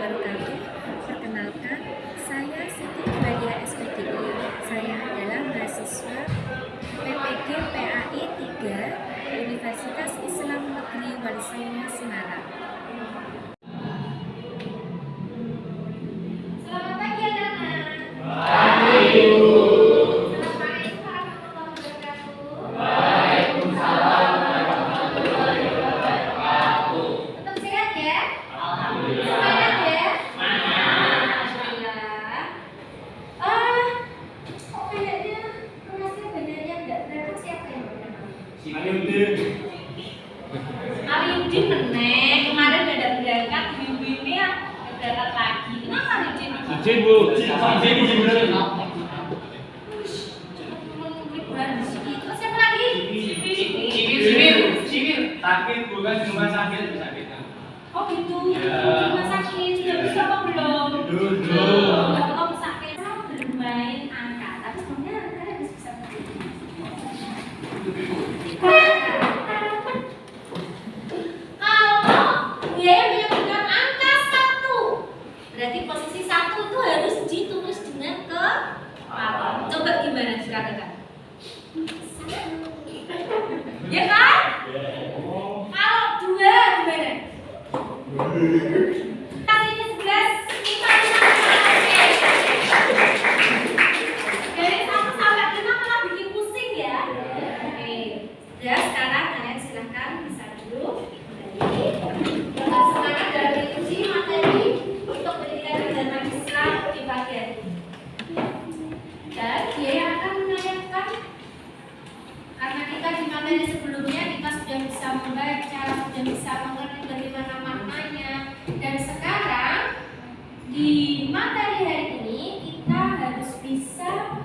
wabarakatuh. Perkenalkan, saya Siti Ibadia SPDI. Saya adalah mahasiswa PPG PAI 3 Universitas Islam Negeri Wali Songo Semarang. Selamat pagi anak-anak. Pagi. Assalamualaikum warahmatullahi wabarakatuh. Waalaikumsalam warahmatullahi wabarakatuh. Tetap sehat ya? Alhamdulillah. Semangat ya? Semangat. Alhamdulillah. Kok kayaknya kelasnya banyak yang nggak berangkat, siapa yang berangkat? Alidin meneng, kemarin udah ada berangkat, minggu ini ya berangkat lagi. Kenapa Alidin? Izin Bu, izin bener. Liburan di sini. Terus siapa lagi? Civil. Sakit bukan cuma sakit. Oh gitu. Ya. Rumah sakit sudah bisa apa belum? Belum. Kalau sakit saya bermain angka, tapi sebenarnya angka harus bisa kalau dia yang menyebutkan angka 1, berarti posisi 1 itu harus ditulis dengan ke apa? Coba gimana dikatakan? Ya kan? Kalau 2 gimana? Kasih 11 kita dari 1 sampai 5 malah bikin pusing ya. Oke. Ya sekarang kalian silahkan bisa duduk. Sekarang dalam diskusi materi untuk pendidikan agama Islam di pagi hari ini. Dan dia yang akan menanyakan, karena kita di materi sebelumnya kita sudah bisa membaca, sudah bisa mengerti bagaimana maknanya, dan sekarang di materi hari ini kita harus bisa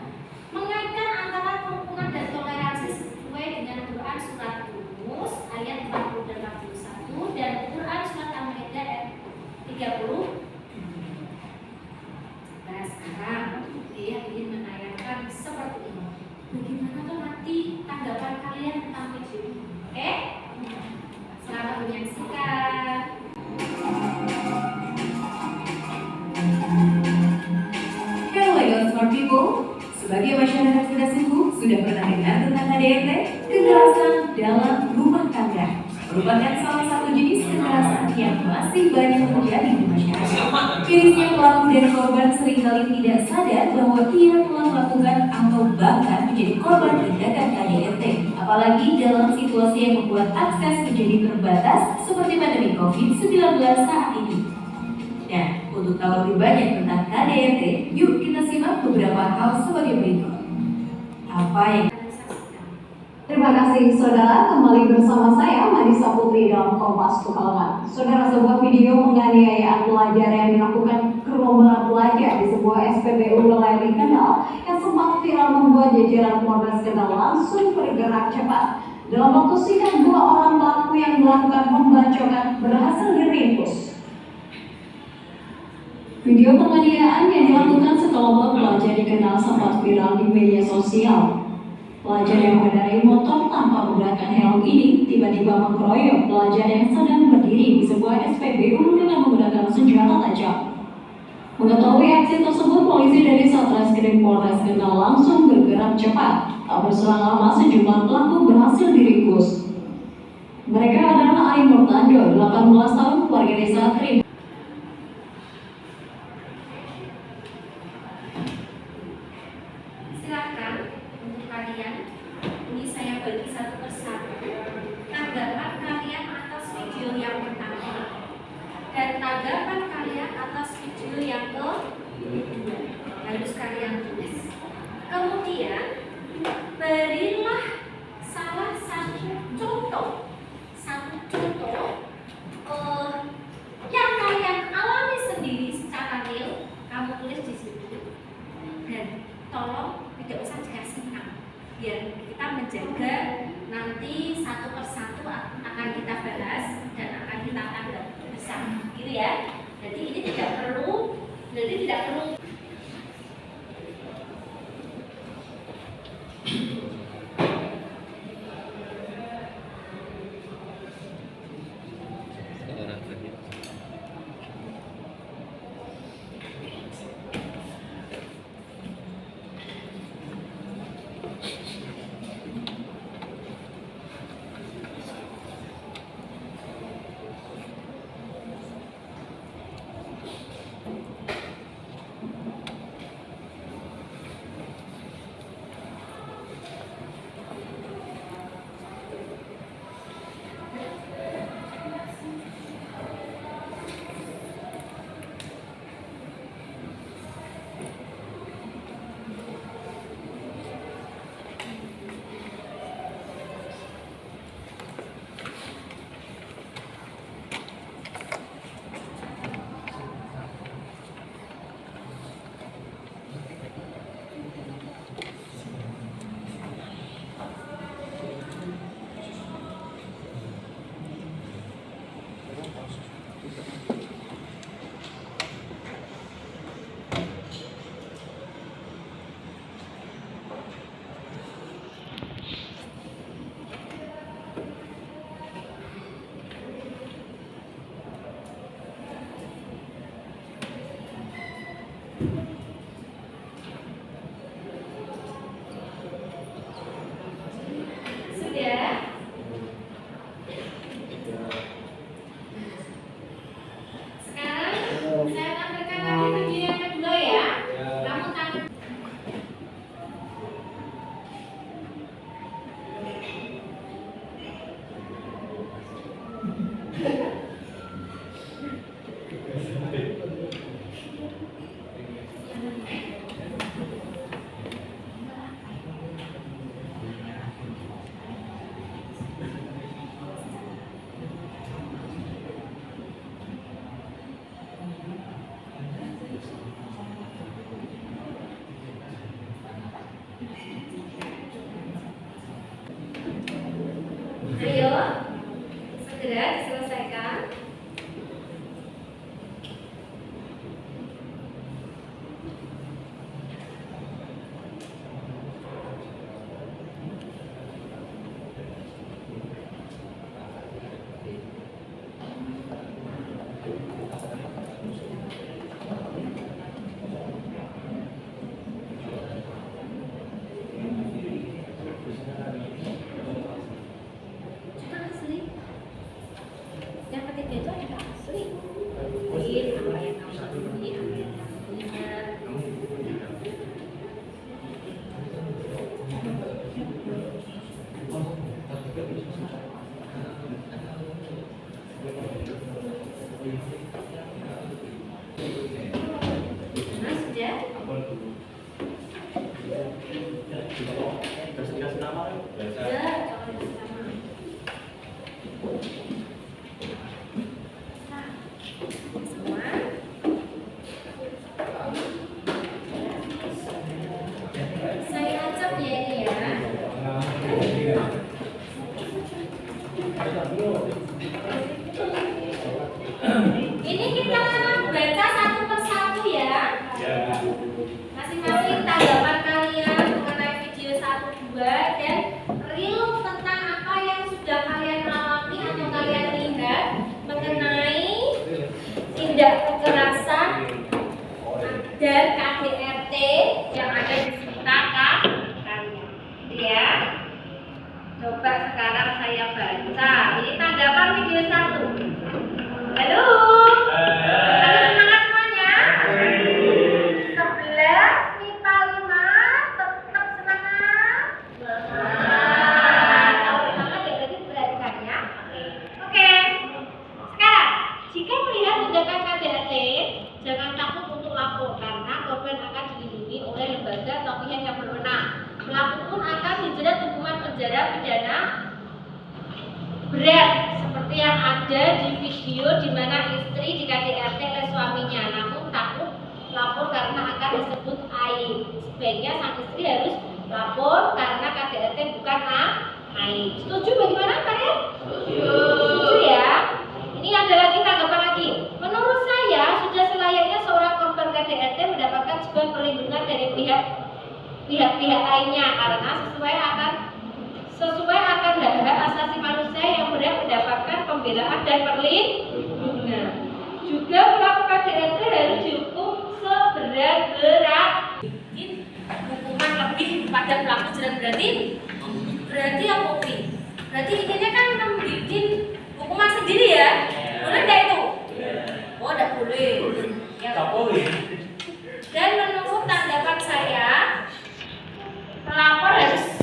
mengaitkan antara kerukunan dan toleransi sesuai dengan Quran surat Yunus ayat 40 dan 41 dan Quran surat Al-Maidah ayat 30. Nah sekarang dia ingin menanyakan seperti ini. Bagaimana tuh nanti tanggapan kalian tentang video ini? Oke? Selamat menyaksikan. Hello smart people, sebagai masyarakat sudah sungguh sudah pernah dengar tentang KDRT, kekerasan dalam rumah tangga merupakan salah satu jenis kekerasan yang masih banyak terjadi di masyarakat. Mirisnya pelaku dan korban seringkali tidak sadar bahwa ia telah melakukan atau bahkan menjadi korban tindakan KDRT, apalagi dalam situasi yang membuat akses menjadi terbatas seperti pandemi COVID-19 saat ini. Nah, untuk tahu lebih banyak tentang KDRT, yuk kita simak beberapa hal sebagai berikut. Apa yang Terima kasih saudara, kembali bersama saya Madisa Putri dalam Kompas Pekalongan. Saudara, sebuah video penganiayaan pelajar yang dilakukan gerombolan pelajar di sebuah SPBU wilayah Kendal yang sempat viral membuat jajaran Polres Kendal langsung bergerak cepat. Dalam waktu singkat, 2 orang pelaku yang melakukan pembacokan berhasil diringkus. Video penganiayaan yang dilakukan sekelompok pelajar di Kendal sempat viral di media sosial. Pelajar yang mengendarai motor tanpa menggunakan helm ini tiba-tiba mengeroyok pelajar yang sedang berdiri di sebuah SPBU dengan menggunakan senjata tajam. Mengetahui aksi tersebut, polisi dari Satreskrim Polres Kendal langsung bergerak cepat. Tak berselang lama, sejumlah pelaku berhasil diringkus. Mereka adalah Ari Murtado, 18 tahun, warga desa Trim. Silakan untuk kalian, ini saya bagi satu persatu tanggapan kalian atas video yang pertama dan tanggapan kalian atas video yang kedua harus kalian tulis. Kemudian berilah salah satu contoh yang kalian alami sendiri secara real, kamu tulis di situ dan tolong tidak usah dikasih nama, biar kita menjaga nanti satu persatu akan kita bahas dan akan kita tanggapi bersama, gitu ya. Jadi ini tidak perlu tidak kekerasan dan KDRT yang ada di sekitar kalian. Ya. Coba sekarang saya baca. Ini tanggapan video 1. Halo. Ada semangat semuanya? 11 MIPA 5 tetap semangat. Kalau semangat ya berarti berani ya. Oke. Sekarang, jika melihat tindakan KDRT, jangan takut untuk lapor karena korban akan dilindungi oleh lembaga atau pihak yang berwenang. Pelaku pun akan dijerat hukuman penjara pidana berat seperti yang ada di video di mana istri di KDRT oleh suaminya, namun takut lapor karena akan disebut aib. Sebaiknya sang istri harus lapor karena KDRT bukan aib. Setuju bagaimana kalian? Setuju ya? Ini ada lagi tanggapan lagi. Menurut saya sudah selayaknya seorang korban KDRT mendapatkan sebuah perlindungan dari pihak-pihak lainnya karena sesuai akan hak-hak asasi manusia yang berhak mendapatkan pembelaan dan perlindungan. Juga pelaku KDRT harus dihukum seberat-berat. Hukuman lebih pada pelaku jerat berarti apa Pi? Berarti intinya kan membuat hukuman sendiri ya? Boleh nggak itu? Oh, tidak boleh. Ya. Dan menurut tanggapan saya, pelapor harus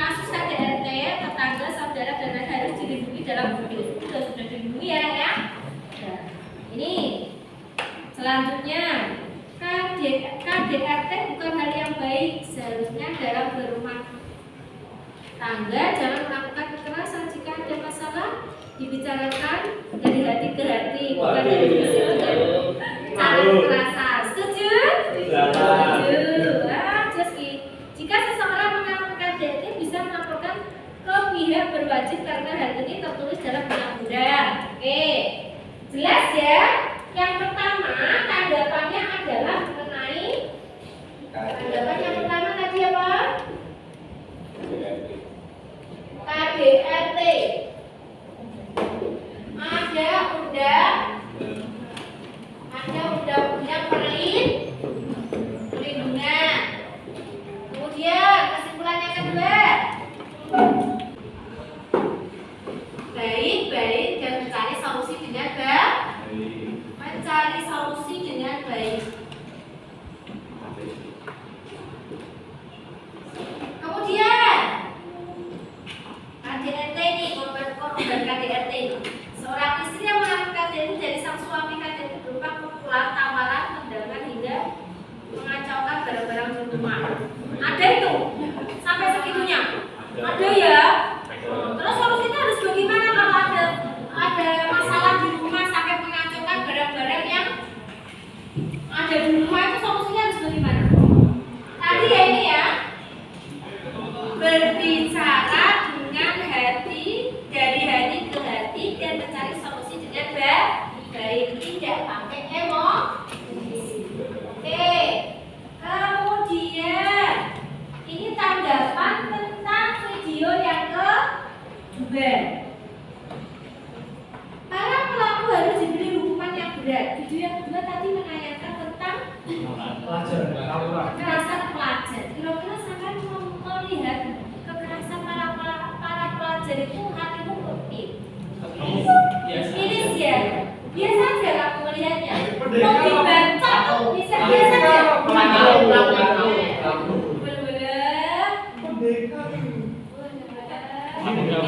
kasus KDRT, tetangga, saudara, dan lain harus dilindungi dalam video. Sudah dilindungi ya, ya. Nah, ini selanjutnya KDRT bukan hal yang baik. Seharusnya dalam berumah tangga jangan melakukan kekerasan. Jika ada masalah dibicarakan dari hati ke hati, bukan dari fisik dengan cara kekerasan. Setuju? Setuju. Jika seseorang mengalami KDRT bisa melaporkan ke pihak berwajib karena hal ini tertulis dalam undang-undang. Oke, jelas ya. Yang pertama tanggapannya adalah mengenai tanggapan yang pertama tadi apa? KDRT. Ada undang-undang perlindungan. Kemudian kesimpulannya kedua, baik dan mencari solusi dengan baik. Mencari solusi dengan baik. Kemudian KDRT ini korban KDRT. Seorang istri yang mengalami KDRT dari sang suami KDRT berupa pukulan, tawaran, tendangan hingga mengacaukan barang-barang di rumah. Ada itu sampai segitunya. Ada ya. Terus solusinya harus bagaimana kalau ada masalah di rumah sampai mengacaukan barang-barang yang ada di rumah, itu solusinya harus bagaimana? Tadi ya ini ya, berbicara dengan hati, dari hati ke hati dan mencari solusi dengan baik, tidak pakai emosi. Oke. Kemudian ini tanggapan tentang video yang kedua. Para pelaku harus diberi hukuman yang berat. Video yang kedua tadi menanyakan tentang kekerasan pelajar. Kira-kira sampai melihat kekerasan para pelajar itu hatimu kepit. Iris ya. Biasa aja kamu melihatnya. Mau dibaca tuh bisa biasa aja.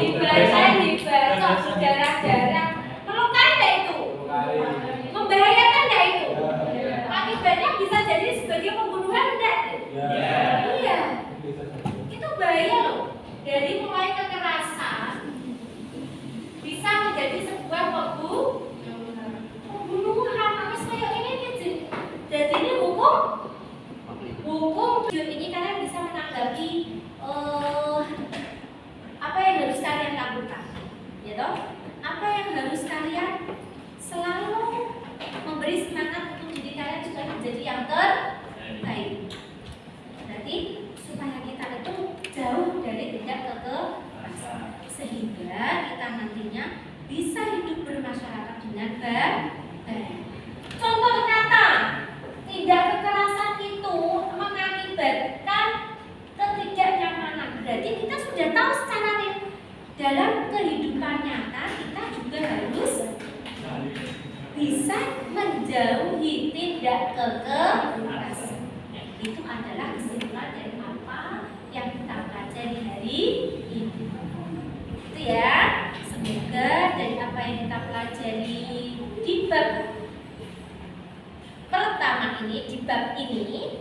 Dibaca sejarah-jarah. Melukai enggak itu? Membahayakan enggak itu? Akibatnya bisa jadi sebagai pembunuhan enggak? Iya. Itu bahaya loh. Dari mulai kekerasan bisa menjadi sebuah pembunuhan. Terus kayak ini bisa menjauhi tindak kekerasan. Itu adalah kesimpulan dari apa yang kita pelajari hari ini. Itu ya. Semoga dari apa yang kita pelajari di bab pertama ini, di bab ini,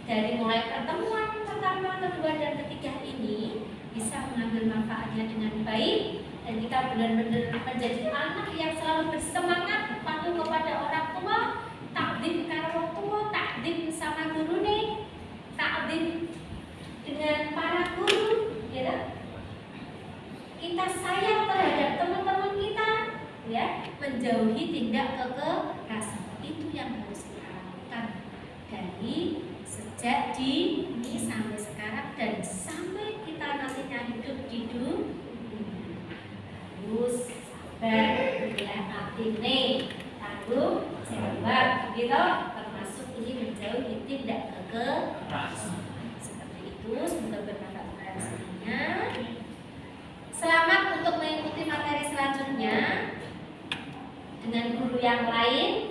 dari mulai pertemuan pertama, kedua, dan ketiga ini bisa mengambil manfaatnya dengan baik, dan kita benar-benar menjadi anak yang selalu bersemangat, patuh kepada orang tua, takdim karo orang tua, takdim sama guru nih, takdim dengan para guru, ya. Kita sayang terhadap teman-teman kita, ya, menjauhi tindak kekerasan. Itu yang harus kita lakukan dari sejak dini sampai sekarang dan sampai kita nantinya hidup di dunia. Terus sabar, ya, artinya tanggung jawab, gitu. Termasuk ini menjauhi tindak kekerasan. Seperti itu, semoga bermanfaat untuk semuanya. Selamat untuk mengikuti materi selanjutnya dengan guru yang lain.